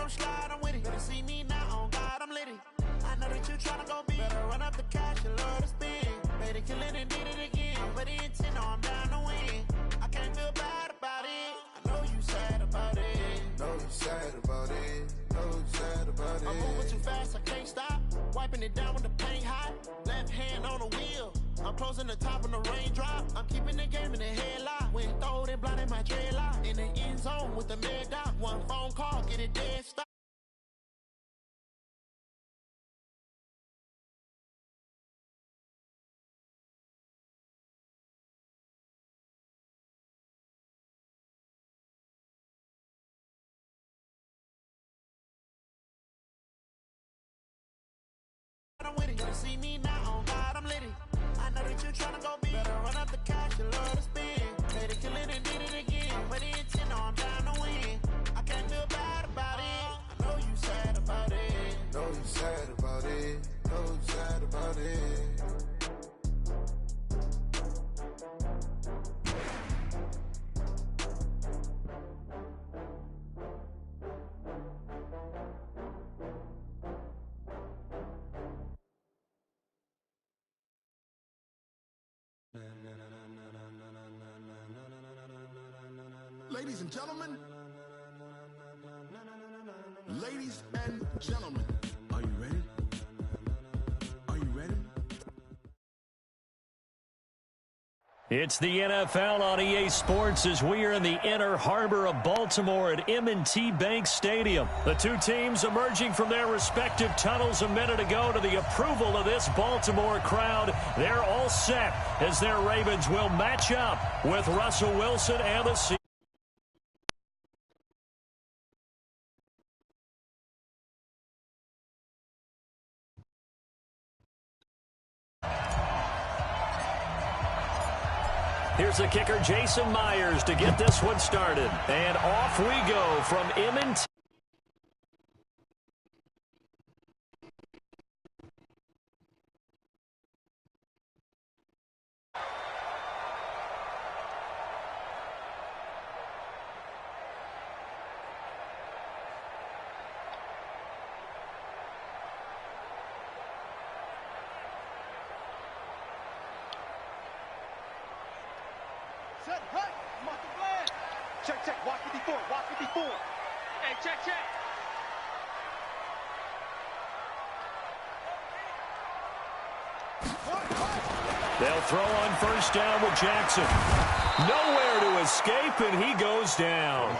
gon' slide, I'm with it. Better see me now, on God, I'm litty. I know that you tryna go big. Better run up the cash, you love to spin. Made it, kill it, and did it again. But the intent, no, I'm down to win. I can't feel bad about it. I know you sad about it. Know you sad about it. Know you sad about it. I'm moving too fast, I can't stop. Wiping it down with the paint hot. Left hand on the wheel. I'm closing the top when the raindrop. I'm keeping the game in the headlock. When throwed and blinded my dreadlock. In the end zone with the mad dot. One phone call, get it dead stop. I'm with it. You see me now, on God, I'm litty. I know that you tryna go big. Better run up the cash, you love to spin. Made it, kill it, and did it again. But the intent, no, I'm down to win. I can't feel bad about it. I know you sad about it. Know you sad about it. Know you sad about it. Ladies and gentlemen, ladies and gentlemen, are you ready? Are you ready? It's the NFL on EA Sports as we are in the inner harbor of Baltimore at M&T Bank Stadium. The two teams emerging from their respective tunnels a minute ago to the approval of this Baltimore crowd. They're all set as their Ravens will match up with Russell Wilson and the Seahawks. Here's the kicker, Jason Myers, to get this one started. And off we go from M&T. Set, hey, mark the flag. Check, check, walk 54, walk 54. Hey, check, check. They'll throw on first down with Jackson. Nowhere to escape, and he goes down.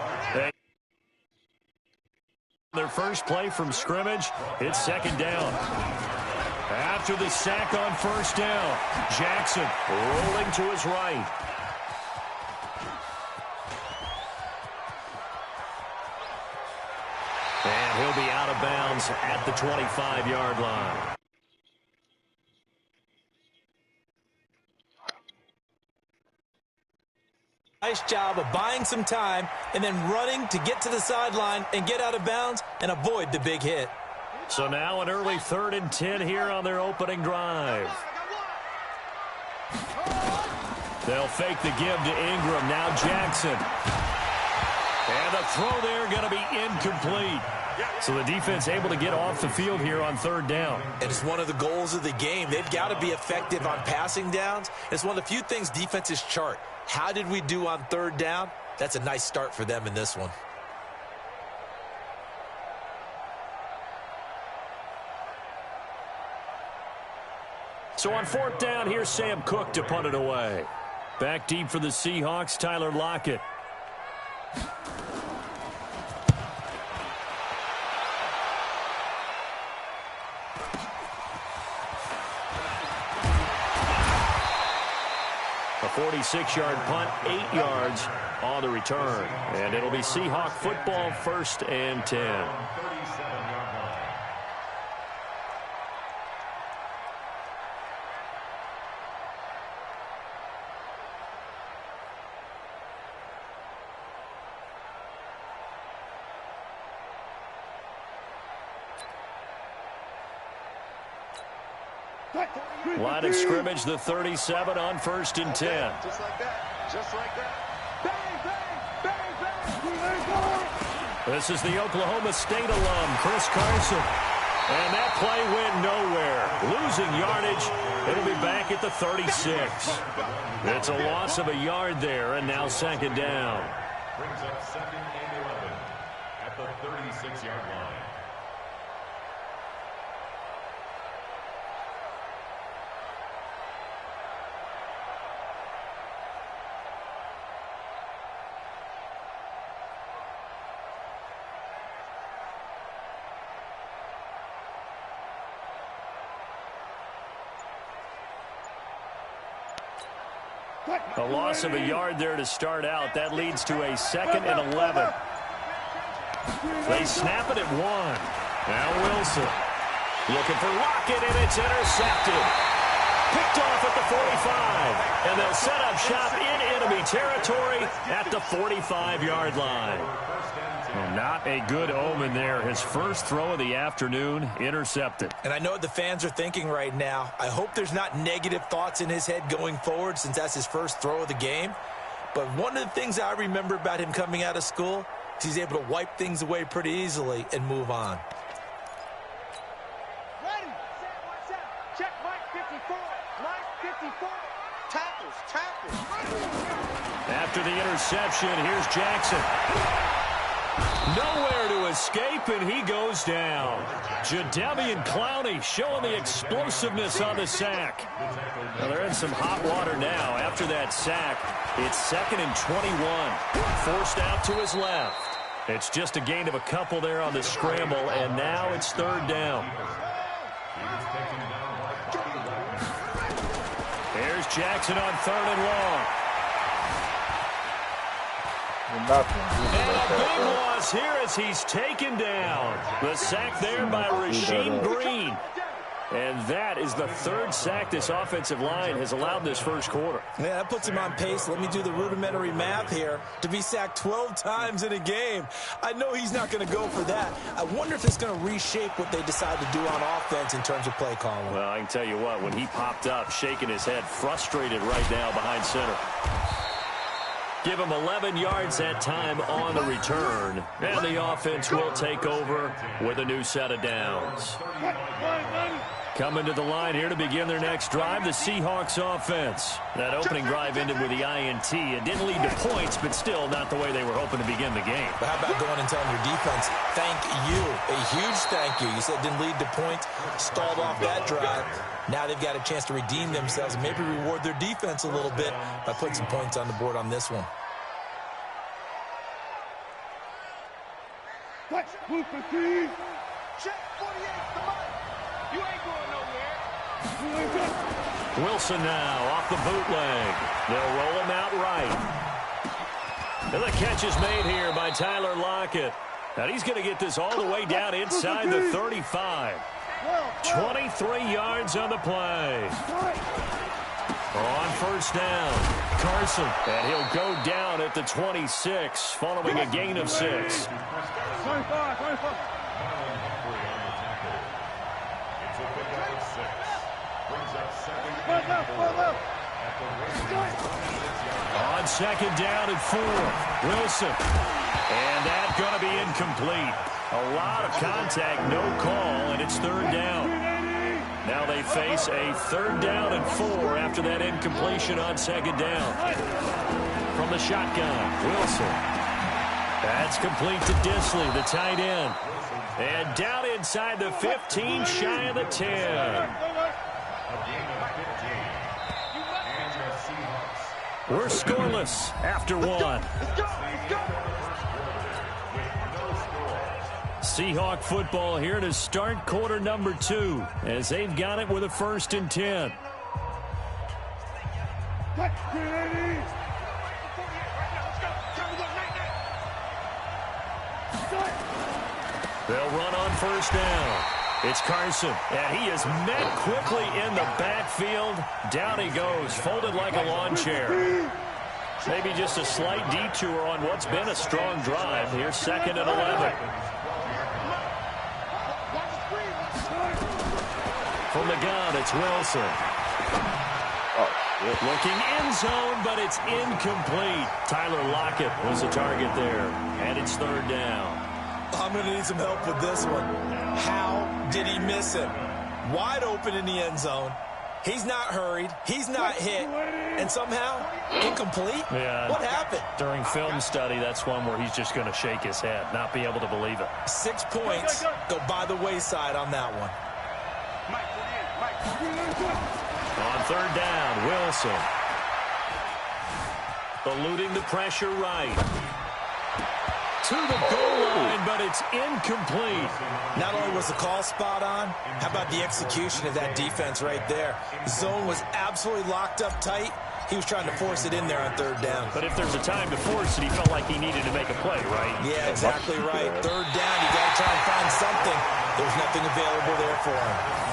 Their first play from scrimmage, it's second down. After the sack on first down, Jackson rolling to his right. And he'll be out of bounds at the 25-yard line. Nice job of buying some time and then running to get to the sideline and get out of bounds and avoid the big hit. So now an early 3rd and 10 here on their opening drive. They'll fake the give to Ingram. Now Jackson. And the throw there going to be incomplete. So the defense able to get off the field here on 3rd down. And it's one of the goals of the game. They've got to be effective on passing downs. It's one of the few things defenses chart. How did we do on 3rd down? That's a nice start for them in this one. So on 4th down, here's Sam Cook to punt it away. Back deep for the Seahawks, Tyler Lockett. A 46-yard punt, 8 yards on the return. And it'll be Seahawk football, 1st and 10. Line of scrimmage, the 37 on 1st and 10. Just like that. Just like that. Bang, bang, bang, bang. This is the Oklahoma State alum, Chris Carson. And that play went nowhere. Losing yardage. It'll be back at the 36. It's a loss of a yard there, and now second down. Brings up second and 11 at the 36-yard line. A loss of a yard there to start out. That leads to a second and 11. They snap it at 1. Now Wilson looking for Lockett, and it's intercepted. Picked off at the 45. And they'll set up shop in enemy territory at the 45-yard line. Well, not a good omen there. His first throw of the afternoon intercepted. And I know what the fans are thinking right now. I hope there's not negative thoughts in his head going forward since that's his first throw of the game. But one of the things I remember about him coming out of school is he's able to wipe things away pretty easily and move on. Ready, set, watch out. Check Mike 54. Mike 54. Tackles, tackles. After the interception, here's Jackson. Nowhere to escape, and he goes down. Jadeveon Clowney showing the explosiveness on the sack. Well, they're in some hot water now. After that sack, it's second and 21. Forced out to his left. It's just a gain of a couple there on the scramble, and now it's third down. Here's Jackson on third and long. And a big loss here as he's taken down. The sack there by Rasheem Green. And that is the third sack this offensive line has allowed this first quarter. Yeah, that puts him on pace. Let me do the rudimentary math here. To be sacked 12 times in a game. I know he's not going to go for that. I wonder if it's going to reshape what they decide to do on offense in terms of play calling. Well, I can tell you what, when he popped up, shaking his head, frustrated right now behind center. Give him 11 yards that time on the return. And the offense will take over with a new set of downs. Coming to the line here to begin their next drive, the Seahawks offense. That opening drive ended with the INT. It didn't lead to points, but still not the way they were hoping to begin the game. But how about going and telling your defense, thank you, a huge thank you. You said it didn't lead to points, stalled off that drive. Now they've got a chance to redeem themselves and maybe reward their defense a little bit by putting some points on the board on this one. Check 48, come on. You ain't going nowhere. Wilson now off the bootleg. They'll roll him out right. And the catch is made here by Tyler Lockett. And he's going to get this all the way down inside the 35. 23 yards on the play. On first down, Carson. And he'll go down at the 26 following a gain of 6. 25. On second down and 4, Wilson. And that's going to be incomplete. A lot of contact, no call, and it's third down. Now they face a third down and 4 after that incompletion on second down. From the shotgun, Wilson. That's complete to Disley, the tight end. And down inside the 15, shy of the 10. We're scoreless after 1. Seahawk football here to start quarter number 2 as they've got it with a 1st and 10. They'll run on first down. It's Carson, and he is met quickly in the backfield. Down he goes, folded like a lawn chair. Maybe just a slight detour on what's been a strong drive. Here's second and 11. From the gun, it's Wilson. Looking end zone, but it's incomplete. Tyler Lockett was the target there, and it's third down. I'm going to need some help with this one. How did he miss him? Wide open in the end zone. He's not hurried. He's not hit. And somehow, incomplete? Yeah. What happened? During film study, that's one where he's just going to shake his head, not be able to believe it. 6 points go by the wayside on that one. On third down, Wilson. Eluding the pressure right. To the goal line, but it's incomplete. Not only was the call spot on, how about the execution of that defense right there? Zone was absolutely locked up tight. He was trying to force it in there on third down. But if there's a time to force it, he felt like he needed to make a play, right? Yeah, exactly right. Third down, you got to try and find something. There's nothing available there for him.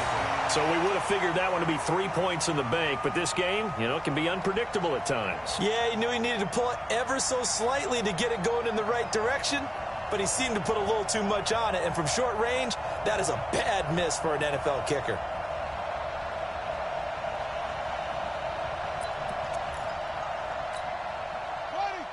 So we would have figured that one to be 3 points in the bank, but this game, can be unpredictable at times. Yeah, he knew he needed to pull it ever so slightly to get it going in the right direction, but he seemed to put a little too much on it, and from short range, that is a bad miss for an NFL kicker.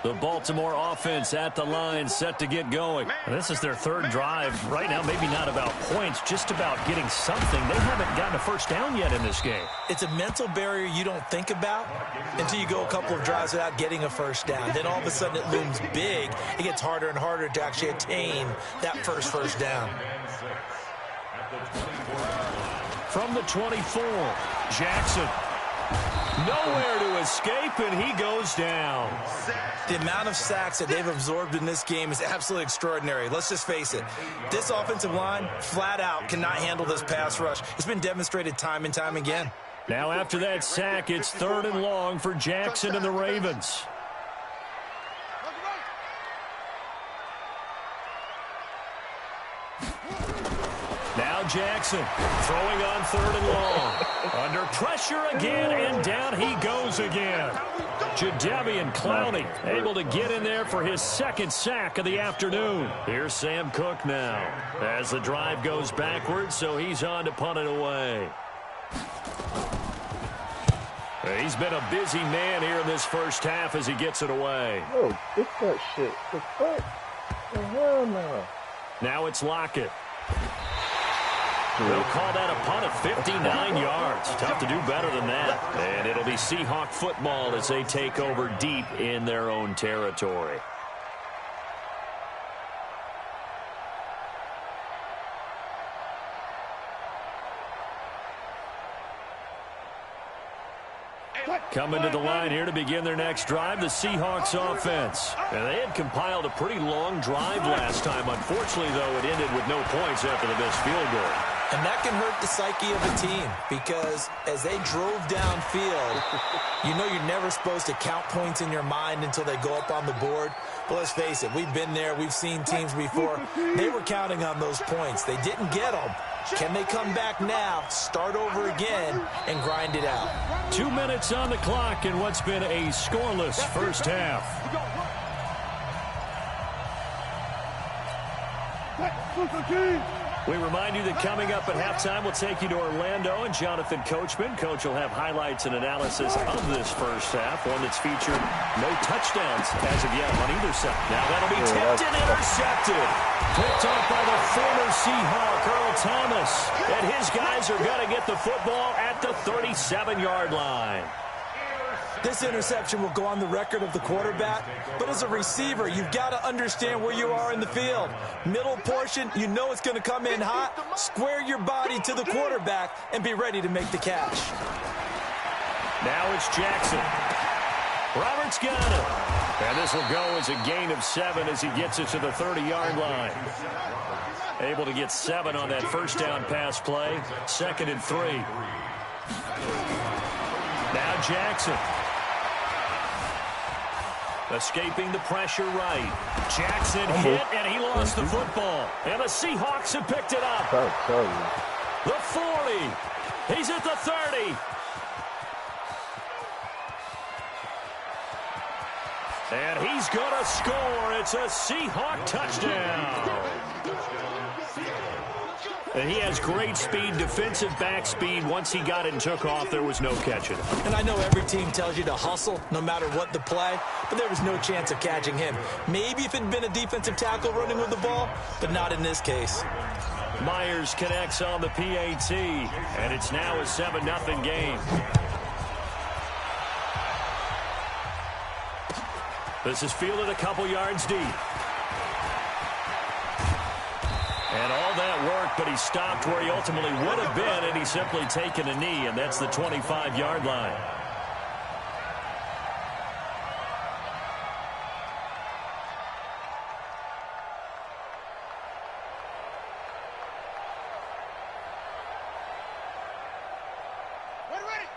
The Baltimore offense at the line, set to get going. And this is their third drive. Right now, maybe not about points, just about getting something. They haven't gotten a first down yet in this game. It's a mental barrier you don't think about until you go a couple of drives without getting a first down. Then all of a sudden it looms big. It gets harder and harder to actually attain that first down. From the 24, Jackson. Nowhere to escape, and he goes down. The amount of sacks that they've absorbed in this game is absolutely extraordinary. Let's just face it. This offensive line, flat out, cannot handle this pass rush. It's been demonstrated time and time again. Now, after that sack, it's 3rd and long for Jackson and the Ravens. Now Jackson throwing on 3rd and long. Under pressure again, and down he goes again. Jadeveon Clowney able to get in there for his 2nd sack of the afternoon. Here's Sam Cook now as the drive goes backwards, so he's on to punt it away. He's been a busy man here in this first half as he gets it away. Oh, get that shit. The fuck? The hell no. Now it's Lockett. They'll call that a punt of 59 yards. Tough to do better than that. And it'll be Seahawk football as they take over deep in their own territory. Coming to the line here to begin their next drive, the Seahawks offense. And they had compiled a pretty long drive last time. Unfortunately, though, it ended with no points after the missed field goal. And that can hurt the psyche of a team because as they drove downfield, you know you're never supposed to count points in your mind until they go up on the board. But let's face it, we've been there. We've seen teams before. They were counting on those points. They didn't get them. Can they come back now, start over again, and grind it out? 2 minutes on the clock in what's been a scoreless first half. We remind you that coming up at halftime, we'll take you to Orlando and Jonathan Coachman. Coach will have highlights and analysis of this first half, one that's featured no touchdowns as of yet on either side. Now that'll be tipped and intercepted. Picked off by the former Seahawk, Earl Thomas. And his guys are going to get the football at the 37-yard line. This interception will go on the record of the quarterback, but as a receiver, you've got to understand where you are in the field. Middle portion, you know it's going to come in hot. Square your body to the quarterback and be ready to make the catch. Now it's Jackson. Roberts got it. And this will go as a gain of 7 as he gets it to the 30-yard line. Able to get 7 on that first down pass play. 2nd and 3. Now Jackson. Escaping the pressure right. Jackson hit, and he lost the football. And the Seahawks have picked it up. The 40. He's at the 30. And he's going to score. It's a Seahawk touchdown. And he has great speed, defensive back speed. Once he got it and took off, there was no catching him. And I know every team tells you to hustle no matter what the play, but there was no chance of catching him. Maybe if it had been a defensive tackle running with the ball, but not in this case. Myers connects on the PAT, and it's now a 7-0 game. This is fielded a couple yards deep. And all that work, but he stopped where he ultimately would have been, and he's simply taken a knee, and that's the 25-yard line.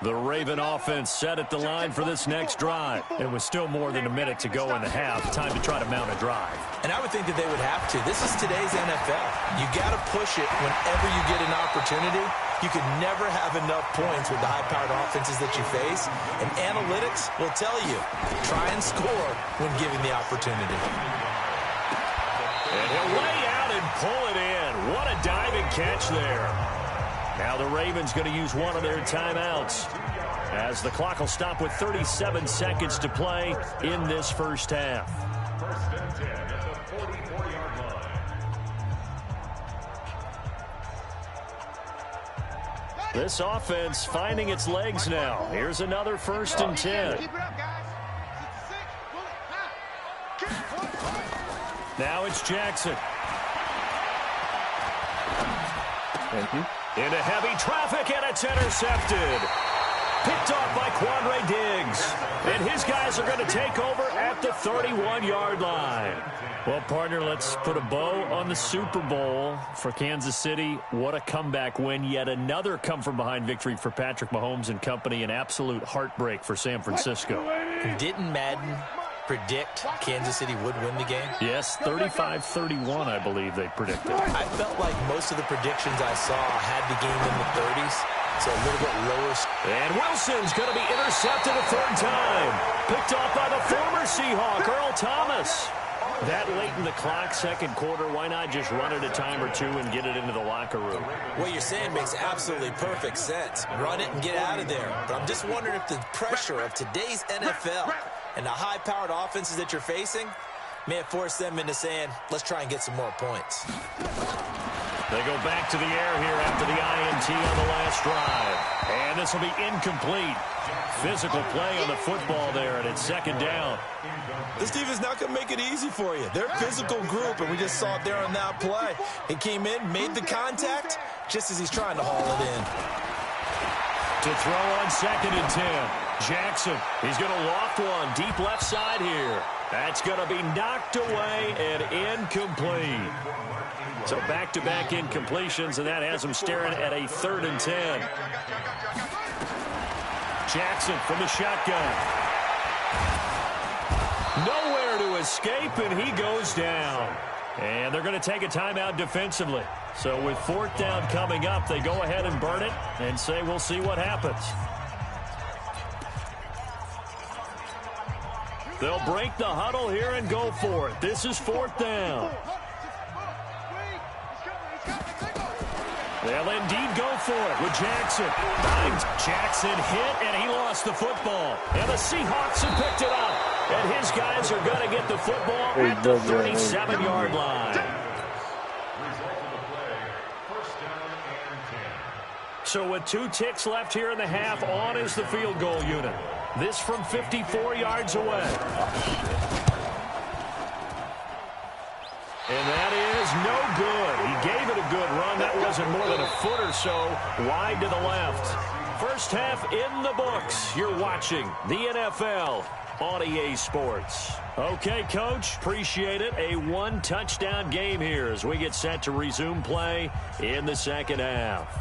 The Raven offense set at the line for this next drive. It was still more than a minute to go in the half. Time to try to mount a drive. And I would think that they would have to. This is today's NFL. You got to push it whenever you get an opportunity. You can never have enough points with the high-powered offenses that you face. And analytics will tell you, try and score when given the opportunity. And he'll lay out and pull it in. What a diving catch there. Now the Ravens going to use one of their timeouts as the clock will stop with 37 seconds to play in this first half. First and 10 at the 44-yard line. This offense finding its legs now. Here's another 1st and 10. Keep it up, guys. 66, Now it's Jackson. Thank you. Into heavy traffic, and it's intercepted. Picked off by Quandre Diggs. And his guys are going to take over at the 31-yard line. Well, partner, let's put a bow on the Super Bowl for Kansas City. What a comeback win. Yet another come-from-behind victory for Patrick Mahomes and company. An absolute heartbreak for San Francisco. Didn't Madden predict Kansas City would win the game? Yes, 35-31, I believe they predicted. I felt like most of the predictions I saw had the game in the 30s, so a little bit lower. And Wilson's going to be intercepted a third time. Picked off by the former Seahawk, Earl Thomas. That late in the clock, second quarter, why not just run it a time or two and get it into the locker room? What you're saying makes absolutely perfect sense. Run it and get out of there. But I'm just wondering if the pressure of today's NFL and the high-powered offenses that you're facing may have forced them into saying, let's try and get some more points. They go back to the air here after the INT on the last drive. And this will be incomplete. Physical play on the football there, and it's second down. This team is not going to make it easy for you. They're a physical group, and we just saw it there on that play. He came in, made the contact, just as he's trying to haul it in. To throw on 2nd and 10. Jackson, he's going to loft one deep left side here. That's going to be knocked away and incomplete. So back-to-back incompletions, and that has him staring at a 3rd and 10. Jackson from the shotgun. Nowhere to escape, and he goes down. And they're going to take a timeout defensively. So with 4th down coming up, they go ahead and burn it and say we'll see what happens. They'll break the huddle here and go for it. This is 4th down. They'll indeed go for it with Jackson. Jackson hit, and he lost the football. And the Seahawks have picked it up. And his guys are going to get the football at the 37-yard line. So with 2 ticks left here in the half, on is the field goal unit. This from 54 yards away. And that is no good. He gave it a good run. That wasn't more than a foot or so wide to the left. First half in the books. You're watching the NFL on EA Sports. Okay, Coach, appreciate it. A 1-touchdown game here as we get set to resume play in the second half.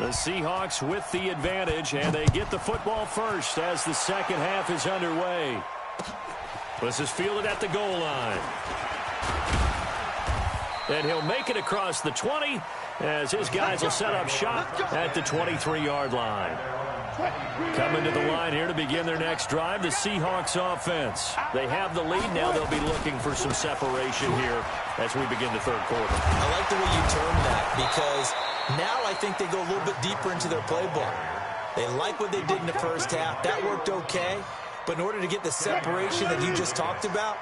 The Seahawks with the advantage, and they get the football first as the second half is underway. This is fielded at the goal line. And he'll make it across the 20 as his guys will set up shop at the 23-yard line. Coming to the line here to begin their next drive, the Seahawks offense. They have the lead. Now they'll be looking for some separation here as we begin the third quarter. I like the way you term that because now I think they go a little bit deeper into their playbook. They like what they did in the first half. That worked okay. But in order to get the separation that you just talked about,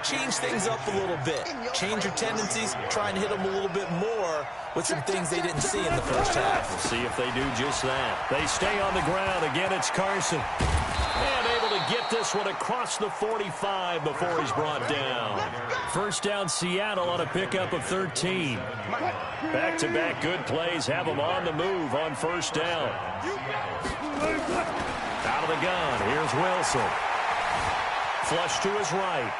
change things up a little bit. Change your tendencies, try and hit them a little bit more with some things they didn't see in the first half. We'll see if they do just that. They stay on the ground. Again, it's Carson. And able to get this one across the 45 before he's brought down. First down, Seattle on a pickup of 13. Back-to-back good plays have them on the move on first down. Out of the gun, here's Wilson. Flush to his right.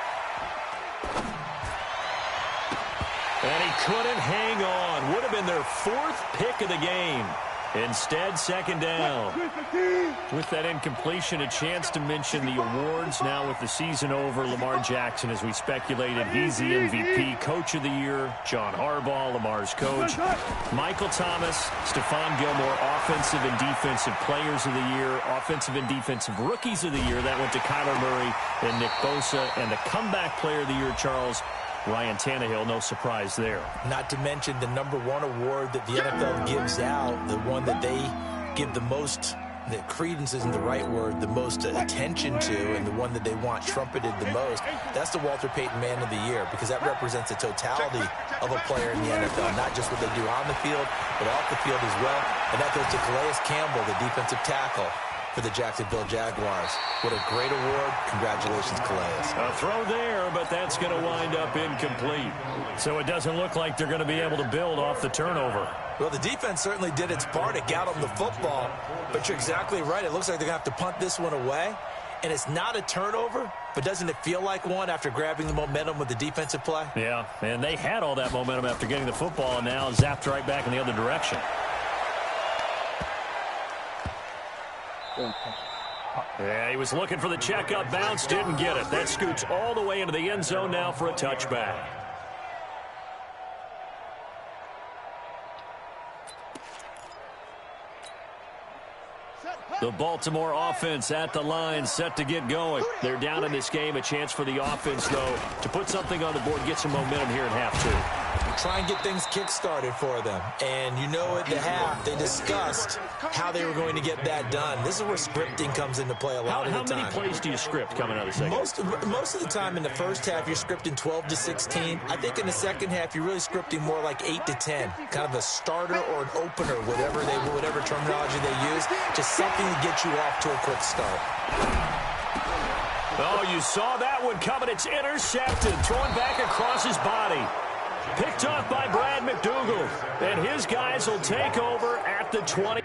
And he couldn't hang on. Would have been their fourth pick of the game. Instead, second down. With that incompletion, a chance to mention the awards. Now with the season over, Lamar Jackson, as we speculated, he's the MVP, Coach of the Year. John Harbaugh, Lamar's coach. Michael Thomas, Stephon Gilmore, Offensive and Defensive Players of the Year. Offensive and Defensive Rookies of the Year. That went to Kyler Murray and Nick Bosa. And the Comeback Player of the Year, Charles, Ryan Tannehill, no surprise there. Not to mention the #1 award that the NFL gives out, the one that they give the most, that credence isn't the right word, the most attention to, and the one that they want trumpeted the most. That's the Walter Payton Man of the Year, because that represents the totality of a player in the NFL, not just what they do on the field, but off the field as well. And that goes to Calais Campbell, the defensive tackle for the Jacksonville Jaguars. What a great award. Congratulations, Calais. A throw there, but that's going to wind up incomplete. So it doesn't look like they're going to be able to build off the turnover. Well, the defense certainly did its part. It got them the football, but you're exactly right. It looks like they're going to have to punt this one away, and it's not a turnover, but doesn't it feel like one after grabbing the momentum with the defensive play? Yeah, and they had all that momentum after getting the football, and now zapped right back in the other direction. Yeah, he was looking for the checkup bounce, didn't get it. That scoots all the way into the end zone now for a touchback. The Baltimore offense at the line, set to get going. They're down in this game. A chance for the offense, though, to put something on the board, get some momentum here in half two. Try and get things kick-started for them. And you know at the half, they discussed how they were going to get that done. This is where scripting comes into play a lot of the time. How many plays do you script coming out of the second? Most of the time in the first half, you're scripting 12 to 16. I think in the second half, you're really scripting more like 8 to 10. Kind of a starter or an opener, whatever terminology they use. Just something to get you off to a quick start. Oh, you saw that one coming. It's intercepted. Thrown back across his body. Picked off by Brad McDougal. And his guys will take over at the 20.